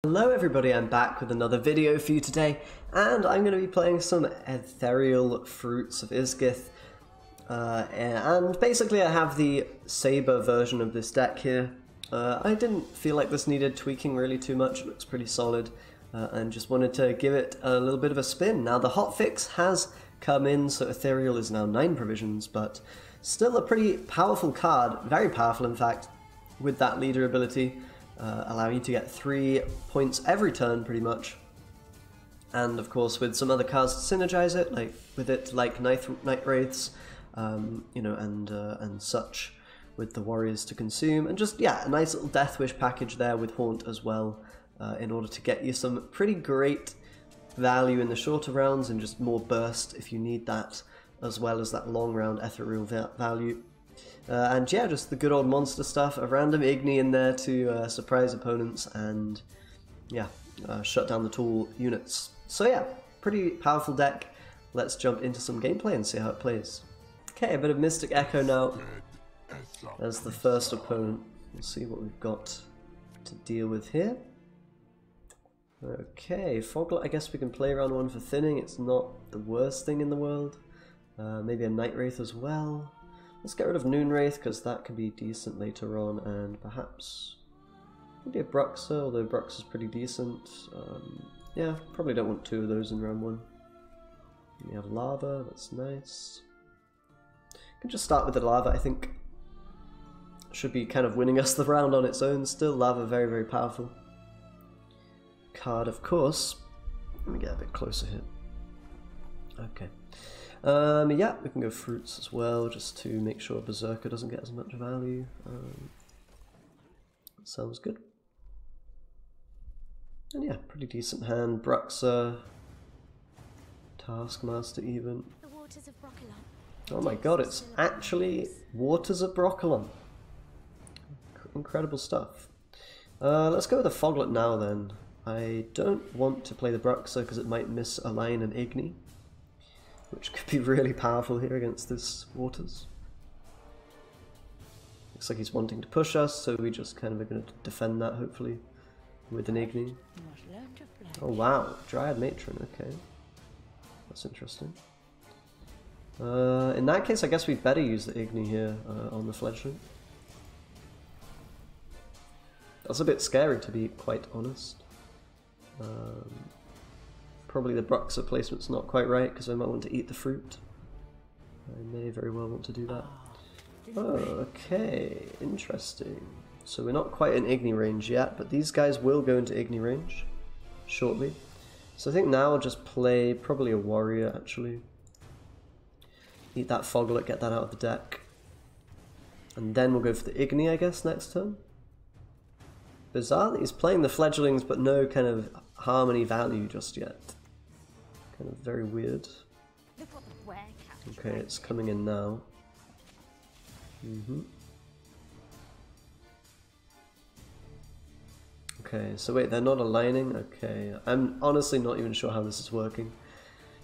Hello everybody, I'm back with another video for you today, and I'm going to be playing some Ethereal Fruits of Isgith. And basically I have the Saber version of this deck here. I didn't feel like this needed tweaking really too much, it looks pretty solid, and just wanted to give it a little bit of a spin. Now the hotfix has come in, so Ethereal is now 9 provisions, but still a pretty powerful card, very powerful in fact, with that leader ability. Allowing you to get 3 points every turn, pretty much. And of course, with some other cards to synergize it, like Night Wraiths, and such, with the Warriors to consume, and just a nice little Death Wish package there with Haunt as well, in order to get you some pretty great value in the shorter rounds and just more burst if you need that, as well as that long round ethereal value. And yeah, just the good old monster stuff, a random Igni in there to surprise opponents and shut down the tool units. So yeah, pretty powerful deck. Let's jump into some gameplay and see how it plays. Okay, a bit of Mystic Echo now as the first opponent. We'll see what we've got to deal with here. Okay, Foglet, I guess we can play around one for thinning. It's not the worst thing in the world. Maybe a Night Wraith as well. Let's get rid of Noon Wraith, because that could be decent later on, and perhaps maybe a Bruxa, although Bruxa's pretty decent. Yeah, probably don't want 2 of those in round 1. We have Lava, that's nice. Can just start with the Lava, I think. Should be kind of winning us the round on its own still. Lava, very, very powerful card, of course. Let me get a bit closer here. Okay. Yeah, we can go Fruits as well, just to make sure Berserker doesn't get as much value. Sounds good. And yeah, pretty decent hand. Bruxa, Taskmaster even. The waters of Brokilon. Oh my god, it's actually Waters of Brokilon. Incredible stuff. Let's go with the Foglet now then. I don't want to play the Bruxa because it might misalign an Igni, which could be really powerful here against this Waters. Looks like he's wanting to push us, so we just kind of are going to defend that, hopefully, with an Igni. Oh wow, Dryad Matron, okay. That's interesting. In that case, I guess we better use the Igni here on the Fledgling. That's a bit scary, to be quite honest. Probably the Bruxa placement's not quite right, because I might want to eat the fruit. I may very well want to do that. Oh, okay, interesting. So we're not quite in Igni range yet, but these guys will go into Igni range shortly. So I think now I'll just play probably a Warrior, actually. Eat that Foglet, get that out of the deck. And then we'll go for the Igni, I guess, next turn. Bizarre that he's playing the Fledglings, but no kind of harmony value just yet. Kind of very weird. Okay, it's coming in now. Okay, so wait, they're not aligning? Okay, I'm honestly not even sure how this is working.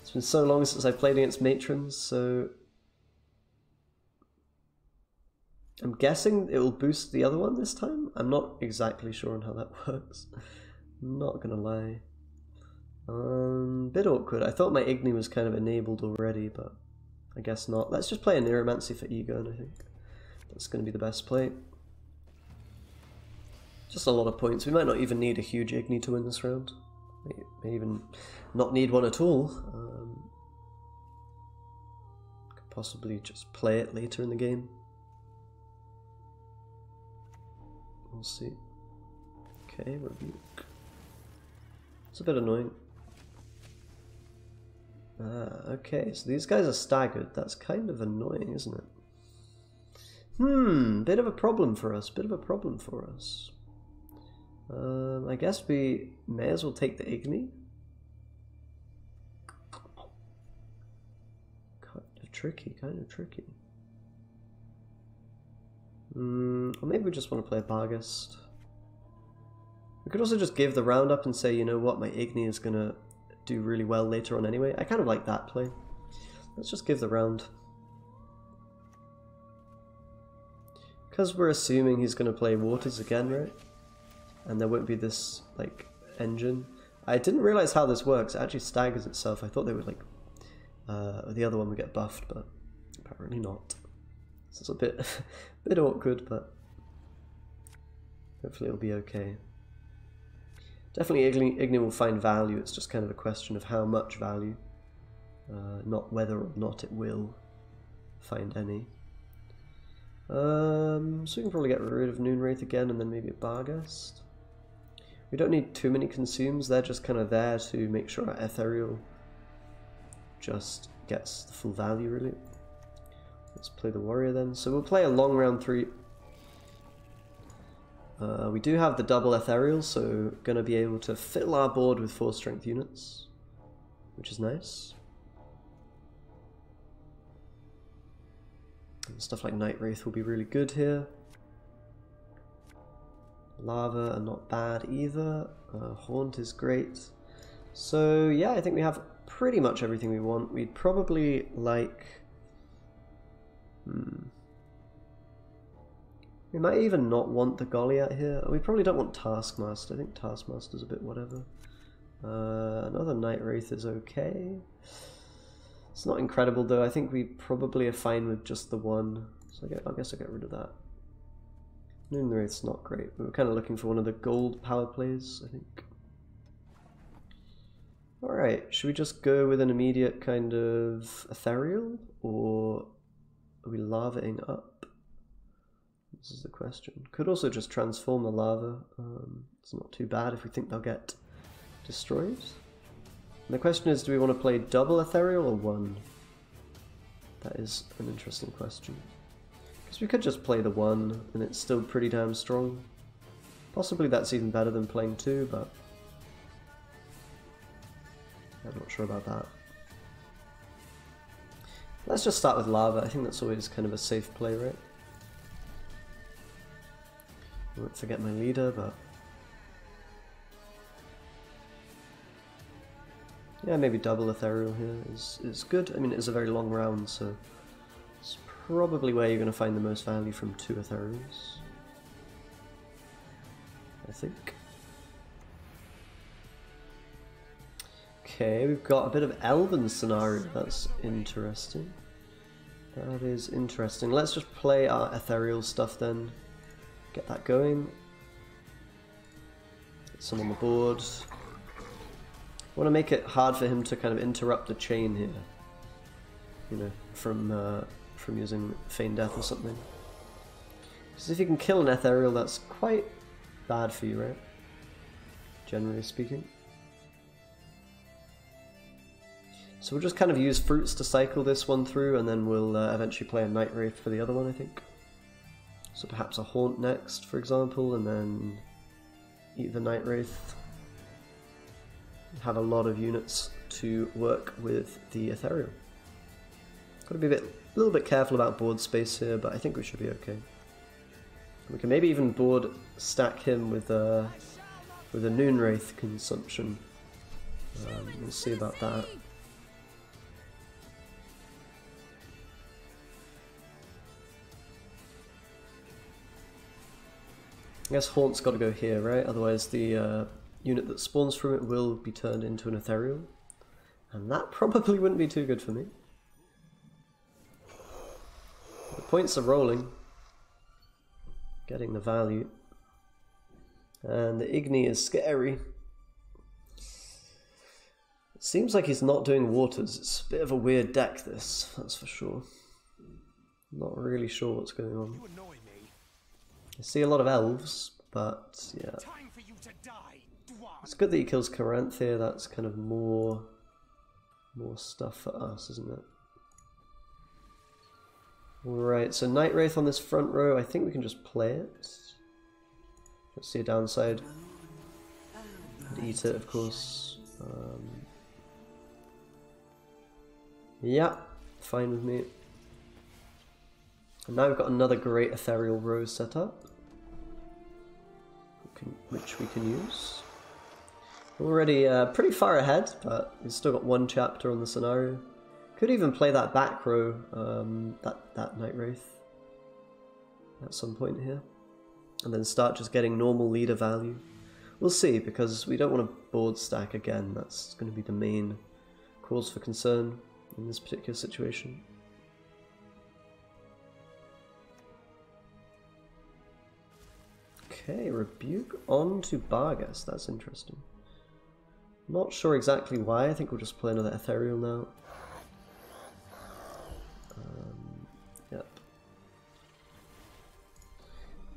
It's been so long since I played against Matrons, so I'm guessing it will boost the other one this time? I'm not exactly sure on how that works. I'm not gonna lie. Bit awkward. I thought my Igni was kind of enabled already, but I guess not. Let's just play a Neuromancy for Egon, I think. That's gonna be the best play. Just a lot of points. We might not even need a huge Igni to win this round. May even not need one at all. Could possibly just play it later in the game. We'll see. Okay, Rebuke. It's a bit annoying. Okay, so these guys are staggered. That's kind of annoying, isn't it? Bit of a problem for us, I guess we may as well take the Igni. Kind of tricky. Or maybe we just want to play a Barghest. We could also just give the round up and say, you know what, my Igni is going to do really well later on anyway. I kind of like that play. Let's just give the round. Because we're assuming he's going to play Waters again, right? And there won't be this, like, engine. I didn't realize how this works. It actually staggers itself. I thought they would like the other one would get buffed, but apparently not. So it's a bit bit awkward, but hopefully it'll be okay. Definitely Igni will find value. It's just kind of a question of how much value, not whether or not it will find any. So we can probably get rid of Noonwraith again, and then maybe a Barghest. We don't need too many consumes. They're just kind of there to make sure our Ethereal just gets the full value, really. Let's play the Warrior then. So we'll play a long round 3. We do have the double Ethereal, so going to be able to fill our board with 4 strength units, which is nice. And stuff like Night Wraith will be really good here. Lava are not bad either. Haunt is great. So yeah, I think we have pretty much everything we want. We'd probably like... We might even not want the Goliath here. We probably don't want Taskmaster. I think Taskmaster's a bit whatever. Another Night Wraith is okay. It's not incredible though. I think we probably are fine with just the one. So I guess I'll get rid of that. Noonwraith's not great. We were kind of looking for one of the gold power plays, I think. Alright, should we just go with an immediate kind of Ethereal? Or are we lavaing up? This is the question. Could also just transform the lava. It's not too bad if we think they'll get destroyed. And the question is, do we want to play double Ethereal or 1? That is an interesting question. Because we could just play the 1 and it's still pretty damn strong. Possibly that's even better than playing 2, but I'm not sure about that. Let's just start with lava. I think that's always kind of a safe play, right? I won't forget my leader, but yeah, maybe double Ethereal here is good. I mean, it is a very long round, so it's probably where you're going to find the most value from 2 Ethereals, I think. Okay, we've got a bit of Elven scenario. That's interesting. That is interesting. Let's just play our Ethereal stuff then. Get that going. Get some on the board. I want to make it hard for him to kind of interrupt the chain here. You know, from using Feign Death or something. Because if you can kill an Ethereal, that's quite bad for you, right? Generally speaking. So we'll just kind of use fruits to cycle this one through, and then we'll eventually play a Night Wraith for the other one, I think. So perhaps a Haunt next, for example, and then eat the Night Wraith. Have a lot of units to work with the Ethereal. Got to be a little bit careful about board space here, but I think we should be okay. We can maybe even board stack him with a Noonwraith consumption. We'll see about that. I guess Haunt's got to go here, right? Otherwise the unit that spawns from it will be turned into an Ethereal. And that probably wouldn't be too good for me. The points are rolling. Getting the value. And the Igni is scary. It seems like he's not doing waters. It's a bit of a weird deck, this, that's for sure. Not really sure what's going on. I see a lot of elves, but yeah. It's good that he kills Coranth here. That's kind of more stuff for us, isn't it? Alright, so Night Wraith on this front row. I think we can just play it. Let's see a downside. And eat it, of course. Yeah, fine with me. And now we've got another great Ethereal row set up, which we can use. We're already pretty far ahead, but we've still got 1 chapter on the scenario. Could even play that back row, that Night Wraith, at some point here, and then start just getting normal leader value. We'll see, because we don't want to board stack again. That's going to be the main cause for concern in this particular situation. Okay, Rebuke on to Barghest. That's interesting. Not sure exactly why. I think we'll just play another Ethereal now. Yep.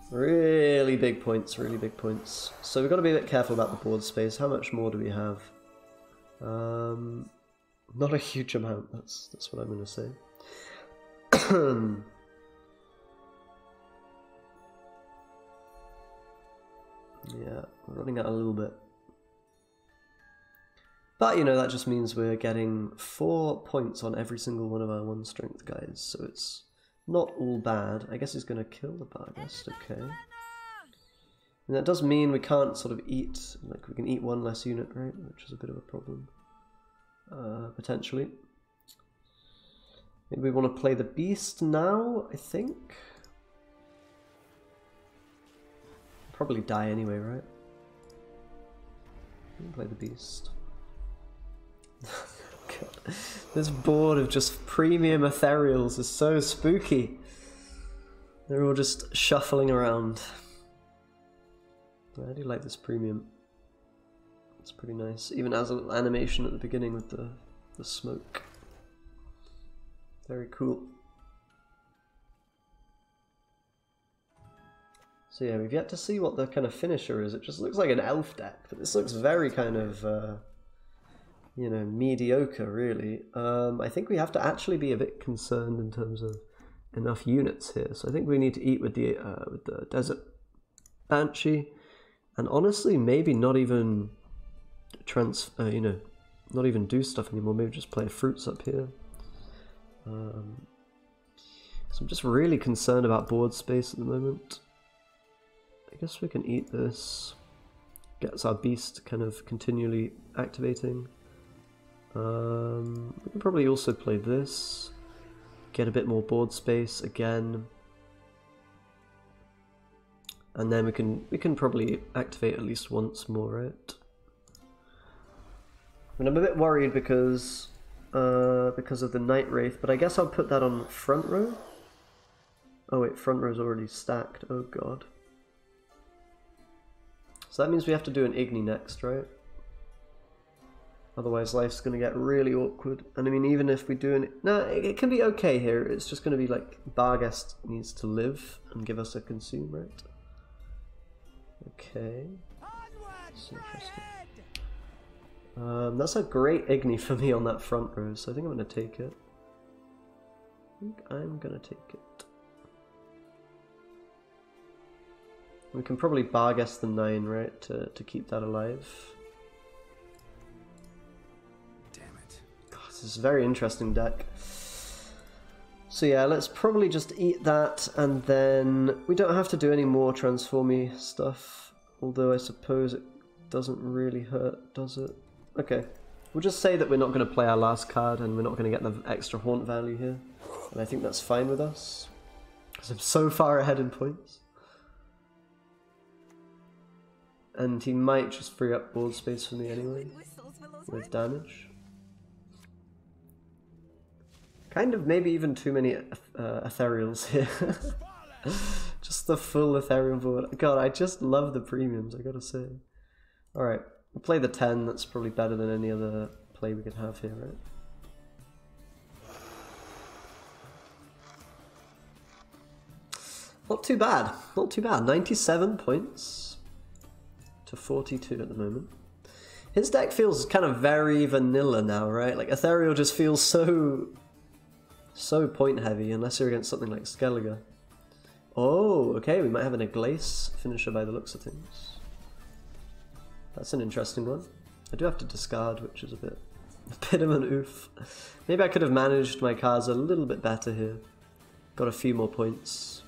Really big points, really big points. So we've got to be a bit careful about the board space. How much more do we have? Not a huge amount, that's what I'm going to say. Yeah, we're running out a little bit. But, you know, that just means we're getting 4 points on every single one of our 1 strength guys, so it's not all bad. I guess he's going to kill the Barghest, okay. And that does mean we can't sort of eat, like we can eat 1 less unit, right, which is a bit of a problem, potentially. Maybe we want to play the Beast now, I think. Probably die anyway, right? Play the Beast. God. This board of just premium ethereals is so spooky. They're all just shuffling around. I do like this premium. It's pretty nice. Even as an animation at the beginning with the smoke. Very cool. So yeah, we've yet to see what the kind of finisher is. It just looks like an elf deck, but this looks very kind of, you know, mediocre, really. I think we have to actually be a bit concerned in terms of enough units here. So I think we need to eat with the Desert Banshee, and honestly, maybe not even you know, not even do stuff anymore. Maybe just play fruits up here. So I'm just really concerned about board space at the moment. I guess we can eat this. Gets our beast kind of continually activating. We can probably also play this. Get a bit more board space again. And then we can probably activate at least once more, right? And I'm a bit worried because of the Night Wraith, but I guess I'll put that on front row. Oh wait, front row's already stacked. Oh god. So that means we have to do an Igni next, right? Otherwise life's going to get really awkward. And I mean, even if we do an... No, it can be okay here. It's just going to be like Barghest needs to live and give us a consume, right? Okay. That's interesting. That's a great Igni for me on that front row, so I think I'm going to take it. I think I'm going to take it. We can probably Barghest the 9, right, to keep that alive. Damn it. God, this is a very interesting deck. So yeah, let's probably just eat that, and then we don't have to do any more transformy stuff. Although I suppose it doesn't really hurt, does it? Okay. We'll just say that we're not going to play our last card, and we're not going to get the extra haunt value here. And I think that's fine with us. Because I'm so far ahead in points. And he might just free up board space for me anyway, with damage. Kind of maybe even too many ethereals here. Just the full ethereal board. God, I just love the premiums, I gotta say. Alright, we'll play the 10, that's probably better than any other play we could have here, right? Not too bad, not too bad. 97 points. To 42 at the moment. His deck feels kind of very vanilla now, right? Like Ethereal just feels so point heavy unless you're against something like Skellige. Oh, okay, we might have an Iglace finisher by the looks of things. That's an interesting one. I do have to discard, which is a bit of an oof. Maybe I could have managed my cards a little bit better here. Got a few more points.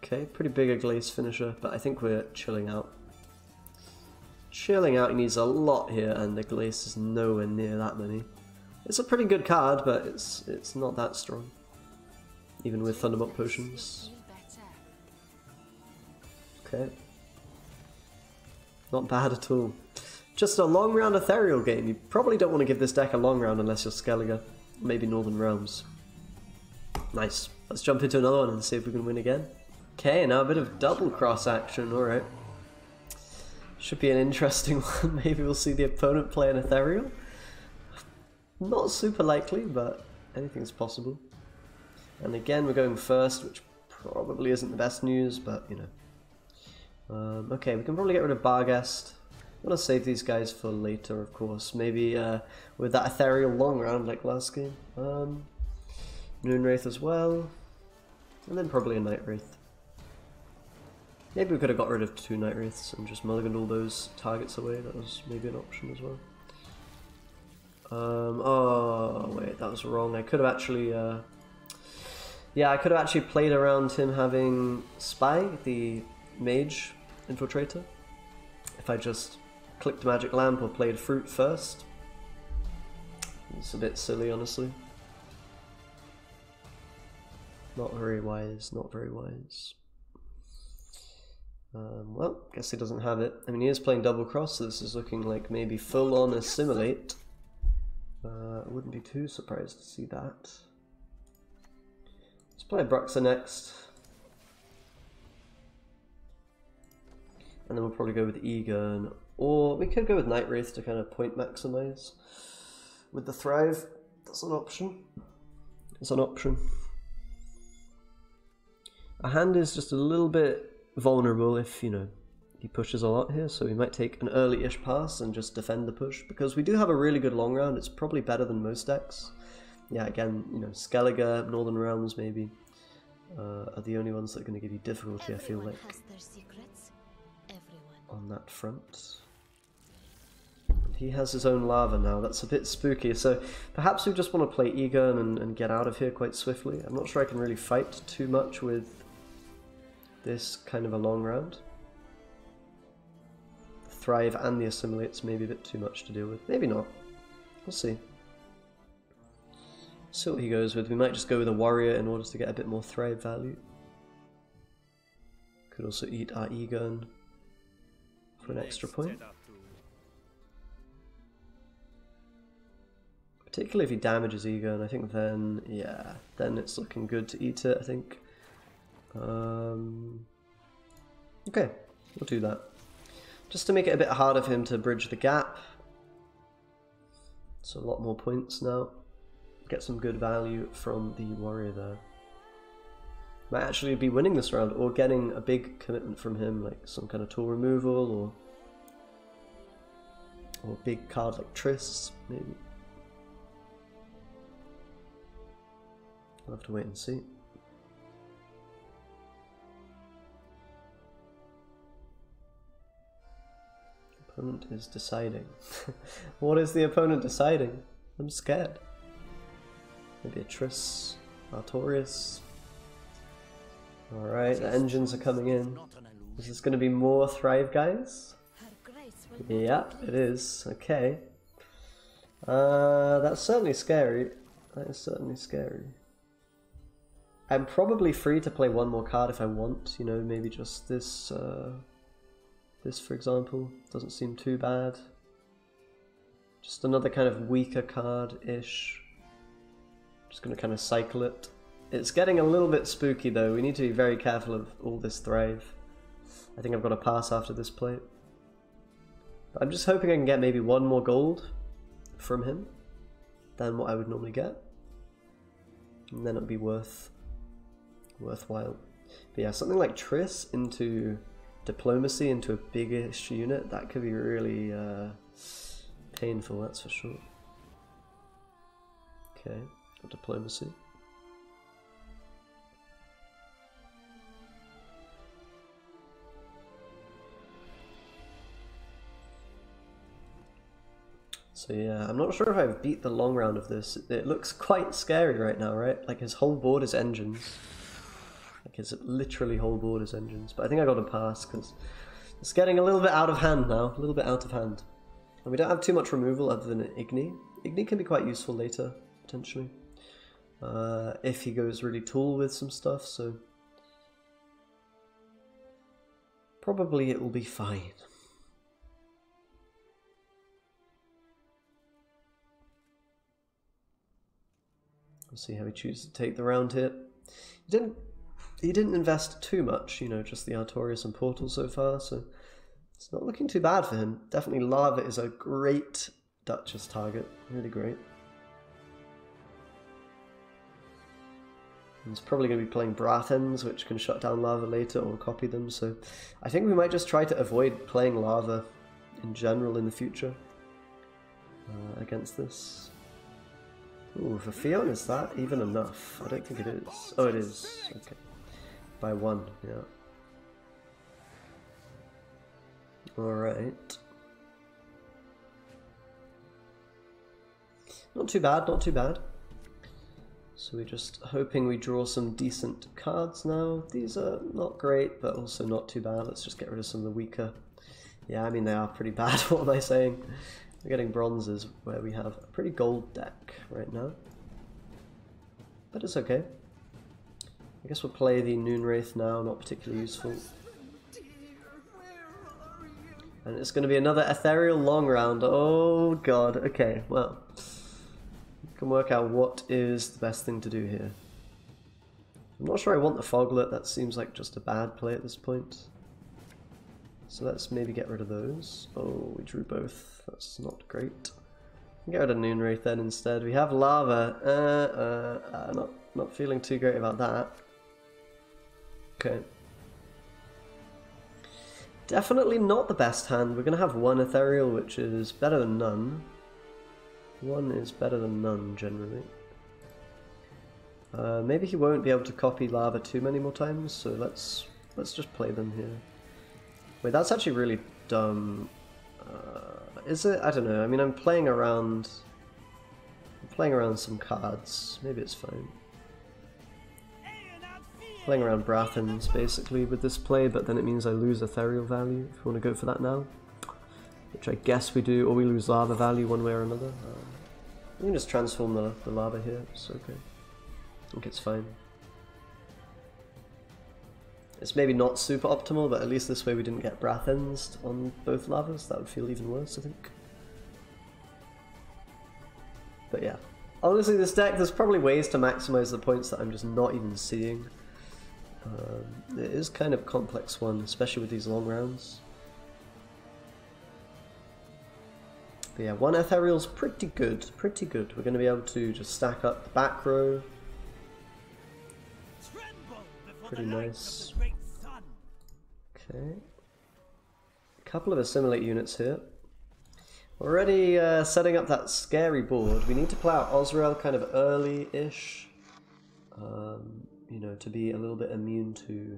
Okay, pretty big Iglace finisher, but I think we're chilling out. Chilling out, he needs a lot here, and Iglace is nowhere near that many. It's a pretty good card, but it's not that strong. Even with Thunderbolt Potions. Okay. Not bad at all. Just a long round Ethereal game. You probably don't want to give this deck a long round unless you're Skellige. Maybe Northern Realms. Nice. Let's jump into another one and see if we can win again. Okay, now a bit of double cross action, alright. Should be an interesting one. Maybe we'll see the opponent play an Ethereal. Not super likely, but anything's possible. And again, we're going first, which probably isn't the best news, but you know. Okay, we can probably get rid of Barghest. I'm gonna save these guys for later, of course. Maybe with that Ethereal long round like last game. Moonwraith as well. And then probably a Night Wraith. Maybe we could have got rid of 2 Night Wraiths and just mulliganed all those targets away. That was maybe an option as well. Oh wait, that was wrong. I could have actually yeah, I could have actually played around him having Spy, the mage infiltrator. If I just clicked Magic Lamp or played Fruit first. It's a bit silly, honestly. Not very wise, not very wise. Well, guess he doesn't have it. I mean, he is playing Double Cross, so this is looking like maybe full-on Assimilate. I wouldn't be too surprised to see that. Let's play Bruxa next. And then we'll probably go with Egon, or we could go with Night Wraith to kind of point maximize. With the Thrive, that's an option. It's an option. Our hand is just a little bit vulnerable if, you know, he pushes a lot here, so we might take an early-ish pass and just defend the push, because we do have a really good long round. It's probably better than most decks. Yeah, again, you know, Skellige, Northern Realms maybe, are the only ones that are going to give you difficulty, I feel like, on that front. And he has his own lava now. That's a bit spooky, so perhaps we just want to play Egon and get out of here quite swiftly. I'm not sure I can really fight too much with this kind of a long round. Thrive and the Assimilate's maybe a bit too much to deal with. Maybe not. We'll see. See what he goes with. We might just go with a Warrior in order to get a bit more Thrive value. Could also eat our Egon for an extra point. Particularly if he damages Egon, I think then, yeah, then it's looking good to eat it, I think. Okay, we'll do that. Just to make it a bit harder for him to bridge the gap. So a lot more points now. Get some good value from the Warrior there. Might actually be winning this round, or getting a big commitment from him, like some kind of tool removal, or a big card like Triss, maybe. I'll have to wait and see. Opponent is deciding. What is the opponent deciding? I'm scared. Maybe a Triss, Artorias. Alright, the engines are coming in. Is this going to be more Thrive, guys? Yeah, it is. Okay. That's certainly scary. That is certainly scary. I'm probably free to play one more card if I want, you know, maybe just this, this for example, doesn't seem too bad. Just another kind of weaker card-ish. Just gonna kind of cycle it. It's getting a little bit spooky though, we need to be very careful of all this Thrive. I think I've got to pass after this play. But I'm just hoping I can get maybe one more gold from him than what I would normally get. And then it'll be worthwhile. But yeah, something like Triss into Diplomacy, into a biggish unit, that could be really painful, that's for sure. Okay, got Diplomacy. So yeah, I'm not sure if I've beat the long round of this. It looks quite scary right now, right? Like his whole board is engines. Like his literally whole board is engines. But I think I got to pass because it's getting a little bit out of hand now. A little bit out of hand. And we don't have too much removal other than Igni. Igni can be quite useful later, potentially. If he goes really tool with some stuff, so... Probably it will be fine. We'll see how he chooses to take the round here. He didn't invest too much, you know, just the Artorias and Portal so far, so it's not looking too bad for him. Definitely Lava is a great Duchess target, really great. He's probably going to be playing Brathens, which can shut down Lava later or copy them, so I think we might just try to avoid playing Lava in general in the future against this. Ooh, for Fiona, is that even enough? I don't think it is. Oh, it is. Okay. By 1, yeah. Alright. Not too bad, not too bad. So we're just hoping we draw some decent cards now. These are not great, but also not too bad. Let's just get rid of some of the weaker. Yeah, I mean, they are pretty bad, what am I saying? We're getting bronzes where we have a pretty gold deck right now. But it's okay. I guess we'll play the Noonwraith now, not particularly useful. And it's going to be another Ethereal long round. Oh god, okay, well. We can work out what is the best thing to do here. I'm not sure I want the Foglet, that seems like just a bad play at this point. So let's maybe get rid of those. Oh, we drew both. That's not great. Get rid of Noonwraith then instead. We have Lava. Not feeling too great about that. Okay. Definitely not the best hand. We're going to have 1 Ethereal, which is better than none. 1 is better than none, generally. Maybe he won't be able to copy Lava too many more times, so let's just play them here. Wait, that's actually really dumb. Is it? I don't know. I mean, I'm playing around some cards. Maybe it's fine. Playing around Brathens, basically, with this play, but then it means I lose Ethereal value, if you want to go for that now. Which I guess we do, or we lose Lava value one way or another. We can just transform the Lava here, it's okay. I think it's fine. It's maybe not super optimal, but at least this way we didn't get Brathens on both Lavas. That would feel even worse, I think. But yeah. Honestly, this deck, there's probably ways to maximize the points that I'm just not even seeing. It is kind of a complex one, especially with these long rounds. But yeah, 1 Ethereal's pretty good, pretty good. We're going to be able to just stack up the back row. Pretty nice. Okay. A couple of assimilate units here. Already setting up that scary board. We need to play out Ozrael kind of early-ish. You know, to be a little bit immune to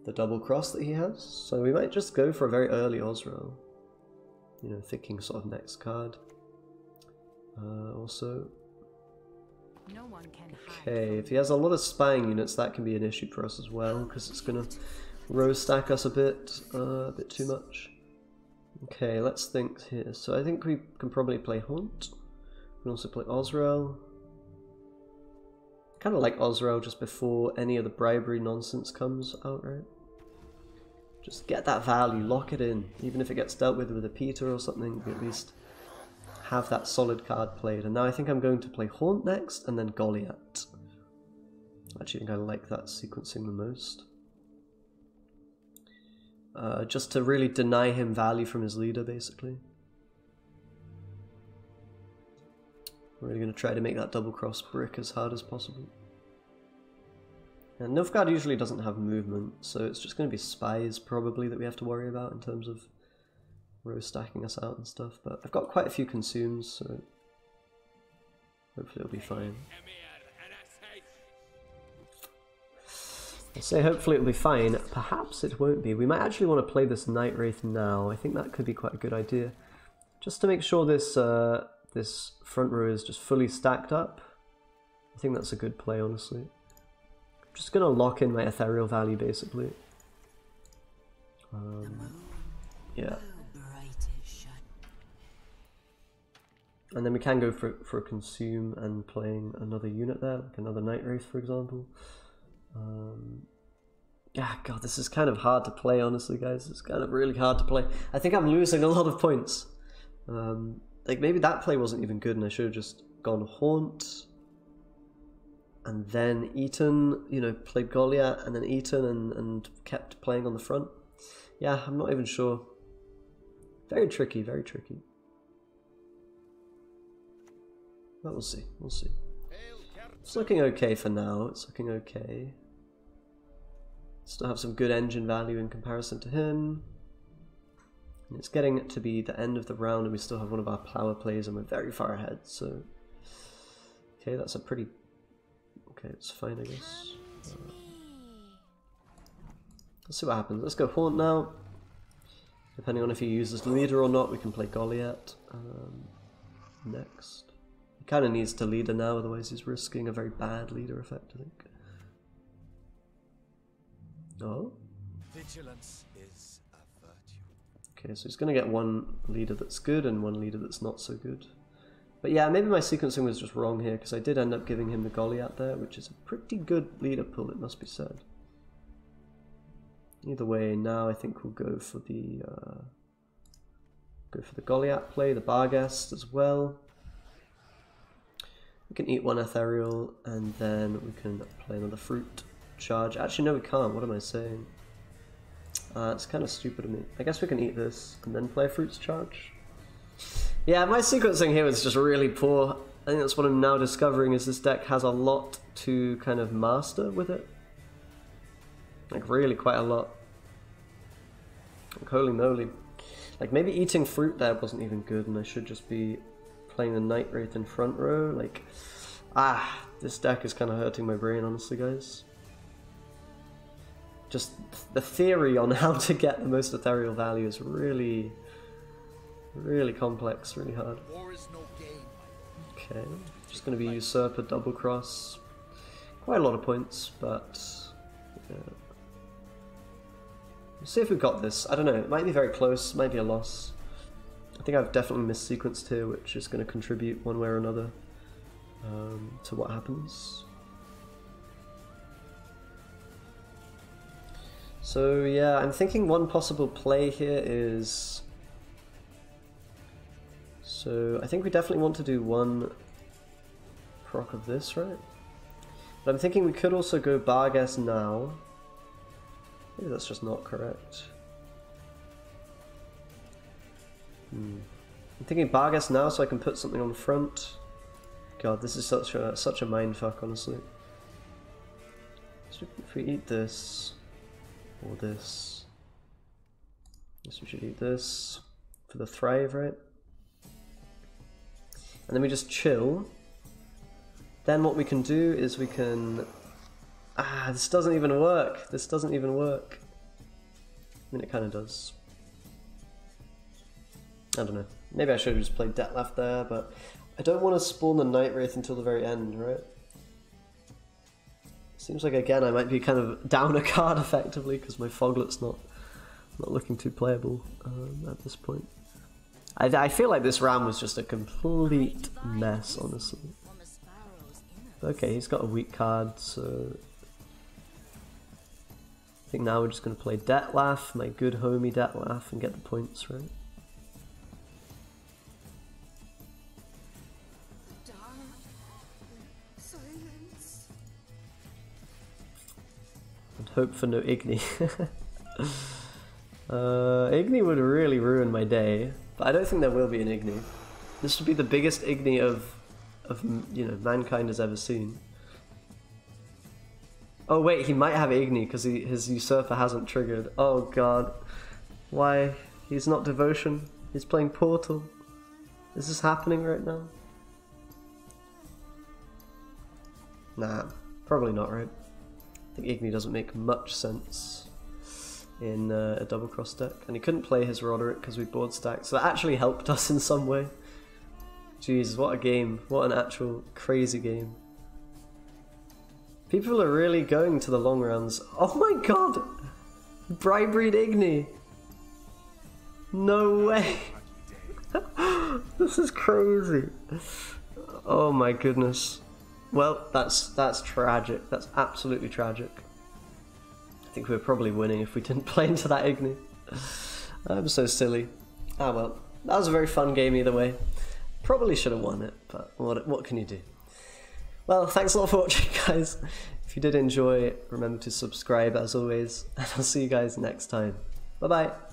the double cross that he has. So we might just go for a very early Ozrael. You know, thinking sort of next card. Also. No one can hide. Okay, if he has a lot of spying units, that can be an issue for us as well, because it's going to row stack us a bit too much. Okay, let's think here. So I think we can probably play Haunt. We can also play Ozrael. Kind of like Ozrael just before any of the bribery nonsense comes out, right? Just get that value, lock it in. Even if it gets dealt with a Peter or something, we at least have that solid card played. And now I think I'm going to play Haunt next, and then Goliath. Actually, I think I like that sequencing the most. Just to really deny him value from his leader, basically. We're really going to try to make that double cross brick as hard as possible. And Nilfgaard usually doesn't have movement, so it's just going to be spies probably that we have to worry about in terms of row stacking us out and stuff. But I've got quite a few consumes, so hopefully it'll be fine. I say hopefully it'll be fine. Perhaps it won't be. We might actually want to play this Night Wraith now. I think that could be quite a good idea. Just to make sure this this front row is just fully stacked up. I think that's a good play, honestly. I'm just going to lock in my Ethereal value, basically. Yeah. And then we can go for a consume and playing another unit there, like another Night Wraith, for example. Yeah, God, this is kind of hard to play, honestly, guys. It's kind of really hard to play. I think I'm losing a lot of points. Like, maybe that play wasn't even good and I should have just gone Haunt. and then Eton, you know, played Goliath and then Eton and kept playing on the front. Yeah, I'm not even sure. Very tricky, very tricky. But we'll see, we'll see. It's looking okay for now, it's looking okay. Still have some good engine value in comparison to him. And it's getting to be the end of the round and we still have one of our power plays and we're very far ahead, so... Okay, that's a pretty... Okay, it's fine, I guess. Let's see what happens. Let's go Haunt now. Depending on if he uses leader or not, we can play Goliath next. He kind of needs to leader now, otherwise he's risking a very bad leader effect, I think. Oh? Vigilance is a virtue. Okay, so he's going to get one leader that's good and one leader that's not so good. But yeah, maybe my sequencing was just wrong here, because I did end up giving him the Goliath there, which is a pretty good leader pull, it must be said. Either way, now I think we'll go for the Goliath play, the Barghest as well. We can eat one Ethereal, and then we can play another Fruit charge. Actually, no, we can't. What am I saying? It's kind of stupid of me. I guess we can eat this and then play a Fruits charge. Yeah, my sequencing here was just really poor. I think that's what I'm now discovering, is this deck has a lot to kind of master with it. Like, really quite a lot. Like, holy moly. Like, maybe eating fruit there wasn't even good, and I should just be playing the Night Wraith in front row. Like, this deck is kind of hurting my brain, honestly, guys. Just the theory on how to get the most ethereal value is really, really complex, really hard. War is no game. Okay, just going to be Usurper, Double Cross. Quite a lot of points, but... yeah. Let's see if we've got this. I don't know, it might be very close, might be a loss. I think I've definitely missequenced here, which is going to contribute one way or another to what happens. So yeah, I'm thinking one possible play here is... So I think we definitely want to do one proc of this, right? But I'm thinking we could also go Barghest now. Maybe that's just not correct. I'm thinking Barghest now so I can put something on the front. God, this is such a mindfuck, honestly. So if we eat this, or this, I guess we should eat this for the Thrive, right? And then we just chill. Then what we can do is we can... this doesn't even work. This doesn't even work. I mean, it kind of does. I don't know. Maybe I should have just played Dettlaff there, but I don't want to spawn the Night Wraith until the very end, right? Seems like, again, I might be kind of down a card effectively because my Foglet's not looking too playable at this point. I feel like this round was just a complete mess, honestly. Okay, he's got a weak card, so... I think now we're just going to play Dettlaff, my good homie Dettlaff, and get the points, right? And hope for no Igni. Igni would really ruin my day, but I don't think there will be an Igni. This would be the biggest Igni of you know, mankind has ever seen. Oh wait, he might have Igni because his Usurper hasn't triggered. Oh god. Why? He's not Devotion. He's playing Portal. Is this happening right now? Nah, probably not, right? I think Igni doesn't make much sense in a double cross deck. And he couldn't play his Roderick because we board stacked, so that actually helped us in some way. Jesus, what a game. What an actual crazy game. People are really going to the long rounds. Oh my god! Brightbreed Igni! No way! This is crazy. Oh my goodness. Well, that's tragic. That's absolutely tragic. I think we were probably winning if we didn't play into that Igni. I'm so silly. Ah well, that was a very fun game either way. Probably should have won it, but what can you do? Well, thanks a lot for watching, guys. If you did enjoy, remember to subscribe as always, and I'll see you guys next time. Bye bye.